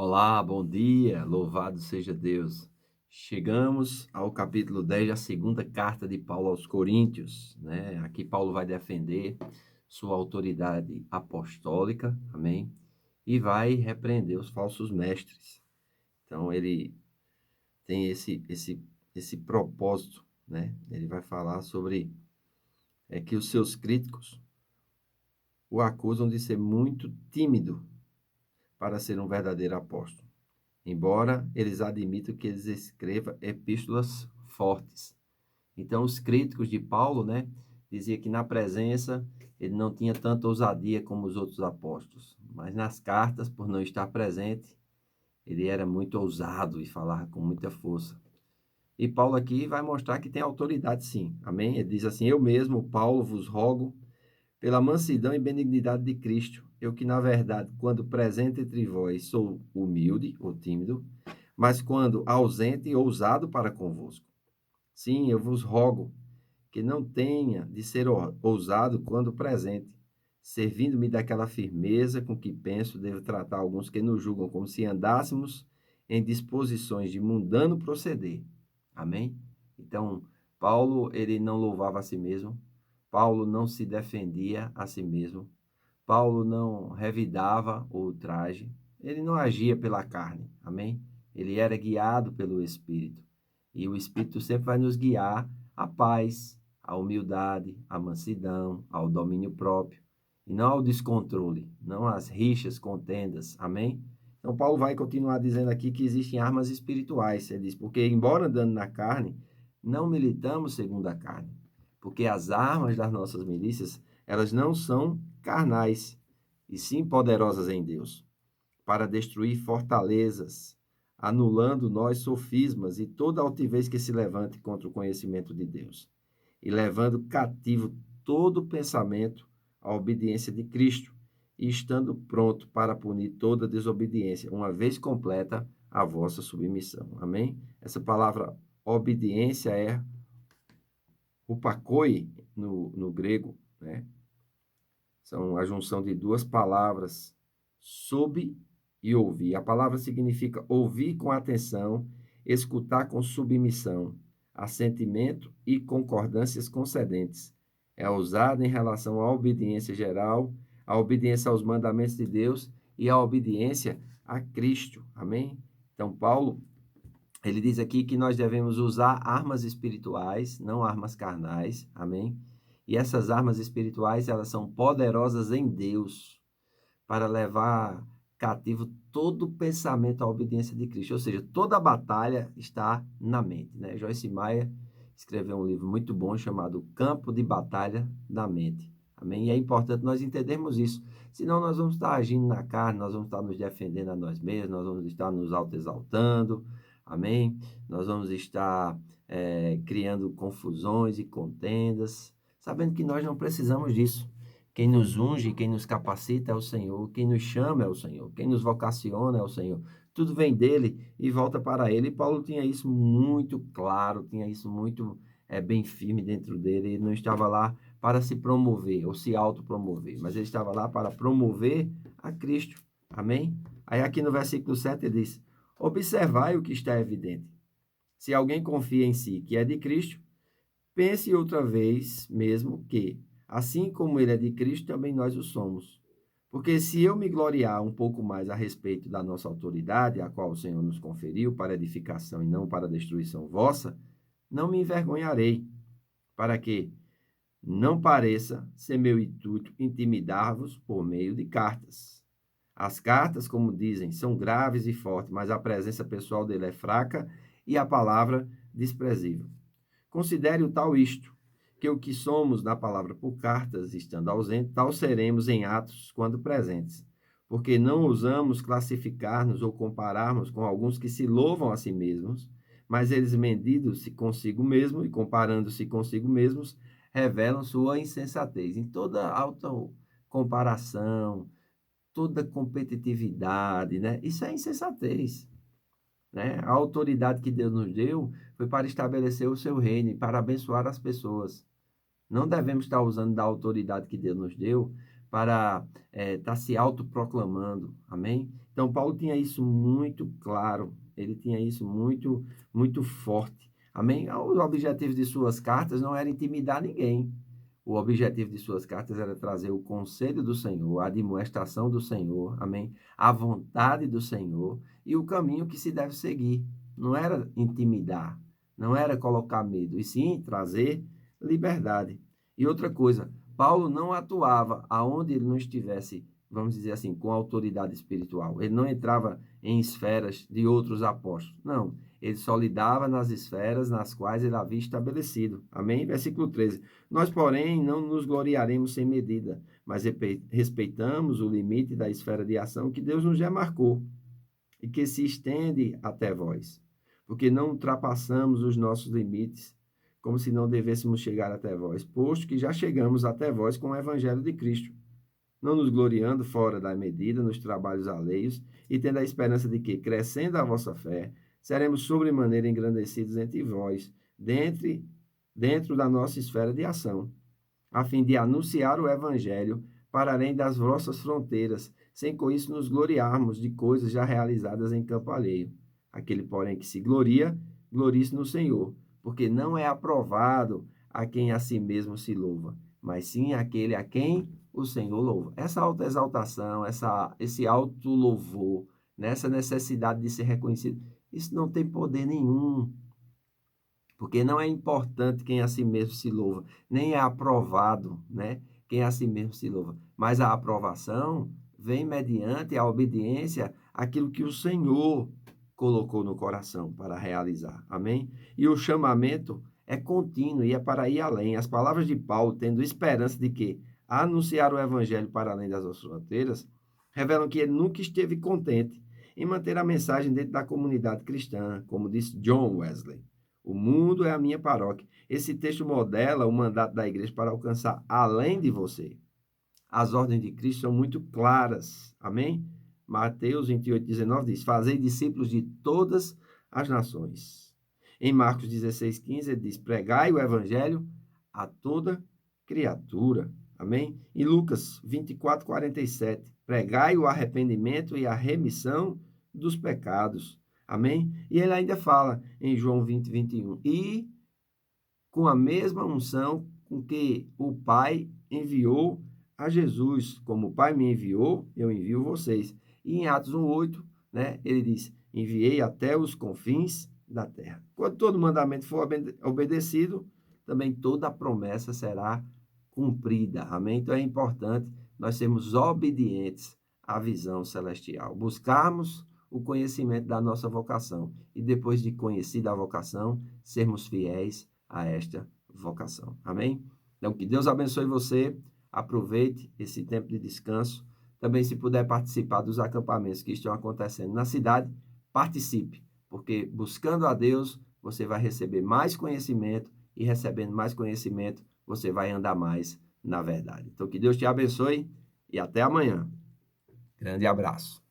Olá, bom dia, louvado seja Deus. Chegamos ao capítulo 10 da segunda carta de Paulo aos Coríntios, né? Aqui Paulo vai defender sua autoridade apostólica, amém? E vai repreender os falsos mestres. Então ele tem esse propósito, né? Ele vai falar sobre que os seus críticos o acusam de ser muito tímido para ser um verdadeiro apóstolo, embora eles admitam que eles escrevam epístolas fortes. Então, os críticos de Paulo, né, dizia que na presença ele não tinha tanta ousadia como os outros apóstolos, mas nas cartas, por não estar presente, ele era muito ousado e falava com muita força. E Paulo aqui vai mostrar que tem autoridade sim, amém? Ele diz assim, eu mesmo, Paulo, vos rogo pela mansidão e benignidade de Cristo, eu que, na verdade, quando presente entre vós, sou humilde ou tímido, mas quando ausente, ousado para convosco. Sim, eu vos rogo que não tenha de ser ousado quando presente, servindo-me daquela firmeza com que penso devo tratar alguns que nos julgam como se andássemos em disposições de mundano proceder. Amém? Então, Paulo, ele não louvava a si mesmo, Paulo não se defendia a si mesmo, Paulo não revidava o ultraje, ele não agia pela carne, amém? Ele era guiado pelo Espírito. E o Espírito sempre vai nos guiar à paz, à humildade, à mansidão, ao domínio próprio, e não ao descontrole, não às rixas, contendas, amém? Então, Paulo vai continuar dizendo aqui que existem armas espirituais. Ele diz, porque embora andando na carne, não militamos segundo a carne, porque as armas das nossas milícias, elas não são carnais, e sim poderosas em Deus, para destruir fortalezas, anulando nós sofismas e toda altivez que se levante contra o conhecimento de Deus, e levando cativo todo pensamento à obediência de Cristo, e estando pronto para punir toda desobediência, uma vez completa a vossa submissão. Amém? Essa palavra obediência é upakoi no grego, né? São a junção de duas palavras, sob e ouvir. A palavra significa ouvir com atenção, escutar com submissão, assentimento e concordâncias concedentes. É usada em relação à obediência geral, à obediência aos mandamentos de Deus e à obediência a Cristo. Amém? Então, Paulo, ele diz aqui que nós devemos usar armas espirituais, não armas carnais. Amém? E essas armas espirituais, elas são poderosas em Deus para levar cativo todo pensamento à obediência de Cristo. Ou seja, toda a batalha está na mente, né? Joyce Meyer escreveu um livro muito bom chamado Campo de Batalha da Mente. Amém? E é importante nós entendermos isso. Senão nós vamos estar agindo na carne, nós vamos estar nos defendendo a nós mesmos, nós vamos estar nos autoexaltando. Amém? Nós vamos estar criando confusões e contendas, sabendo que nós não precisamos disso. Quem nos unge, quem nos capacita é o Senhor, quem nos chama é o Senhor, quem nos vocaciona é o Senhor. Tudo vem dele e volta para ele. E Paulo tinha isso muito claro, tinha isso muito bem firme dentro dele. Ele não estava lá para se promover ou se autopromover, mas ele estava lá para promover a Cristo. Amém? Aí aqui no versículo 7 ele diz, observai o que está evidente. Se alguém confia em si que é de Cristo, pense outra vez mesmo que, assim como ele é de Cristo, também nós o somos. Porque se eu me gloriar um pouco mais a respeito da nossa autoridade, a qual o Senhor nos conferiu para edificação e não para destruição vossa, não me envergonharei, para que não pareça ser meu intuito intimidar-vos por meio de cartas. As cartas, como dizem, são graves e fortes, mas a presença pessoal dele é fraca e a palavra desprezível. Considere o tal isto, que o que somos na palavra por cartas, estando ausente, tal seremos em atos quando presentes. Porque não ousamos classificar-nos ou compararmos com alguns que se louvam a si mesmos, mas eles medindo-se consigo mesmo e comparando-se consigo mesmos, revelam sua insensatez. Em toda autocomparação, toda competitividade, né? Isso é insensatez, né? A autoridade que Deus nos deu foi para estabelecer o seu reino e para abençoar as pessoas. Não devemos estar usando da autoridade que Deus nos deu para estar se autoproclamando, amém? Então, Paulo tinha isso muito claro, ele tinha isso muito, muito forte. Amém? O objetivo de suas cartas não era intimidar ninguém. O objetivo de suas cartas era trazer o conselho do Senhor, a admoestação do Senhor, amém? A vontade do Senhor e o caminho que se deve seguir. Não era intimidar, não era colocar medo, e sim trazer liberdade. E outra coisa, Paulo não atuava aonde ele não estivesse, vamos dizer assim, com autoridade espiritual. Ele não entrava em esferas de outros apóstolos. Não, ele só lidava nas esferas nas quais ele havia estabelecido. Amém? Versículo 13. Nós, porém, não nos gloriaremos sem medida, mas respeitamos o limite da esfera de ação que Deus nos já marcou e que se estende até vós, porque não ultrapassamos os nossos limites, como se não devêssemos chegar até vós, posto que já chegamos até vós com o evangelho de Cristo, não nos gloriando fora da medida nos trabalhos alheios, e tendo a esperança de que, crescendo a vossa fé, seremos sobremaneira engrandecidos entre vós, dentro da nossa esfera de ação, a fim de anunciar o evangelho para além das vossas fronteiras, sem com isso nos gloriarmos de coisas já realizadas em campo alheio. Aquele, porém, que se gloria, glorie-se no Senhor, porque não é aprovado a quem a si mesmo se louva, mas sim aquele a quem o Senhor louva. Essa autoexaltação, esse auto-louvor, nessa necessidade de ser reconhecido, isso não tem poder nenhum, porque não é importante quem a si mesmo se louva, nem é aprovado, né? Quem a si mesmo se louva, mas a aprovação vem mediante a obediência àquilo que o Senhor colocou no coração para realizar. Amém? E o chamamento é contínuo e é para ir além. As palavras de Paulo, tendo esperança de que anunciar o evangelho para além das suas fronteiras, revelam que ele nunca esteve contente em manter a mensagem dentro da comunidade cristã, como disse John Wesley. O mundo é a minha paróquia. Esse texto modela o mandato da igreja para alcançar além de você. As ordens de Cristo são muito claras. Amém? Mateus 28:19 diz: Fazei discípulos de todas as nações. Em Marcos 16:15 ele diz: Pregai o evangelho a toda criatura. Amém? Em Lucas 24:47, pregai o arrependimento e a remissão dos pecados. Amém? E ele ainda fala em João 20:21, e com a mesma unção com que o Pai enviou a Jesus, como o Pai me enviou, eu envio vocês. E em Atos 1:8, né, ele diz: enviei até os confins da terra. Quando todo mandamento for obedecido, também toda a promessa será cumprida. Amém? Então é importante nós sermos obedientes à visão celestial, buscarmos o conhecimento da nossa vocação e depois de conhecida a vocação, sermos fiéis a esta vocação. Amém? Então, que Deus abençoe você, aproveite esse tempo de descanso. Também, se puder participar dos acampamentos que estão acontecendo na cidade, participe, porque buscando a Deus, você vai receber mais conhecimento e recebendo mais conhecimento, você vai andar mais na verdade. Então, que Deus te abençoe e até amanhã. Grande abraço.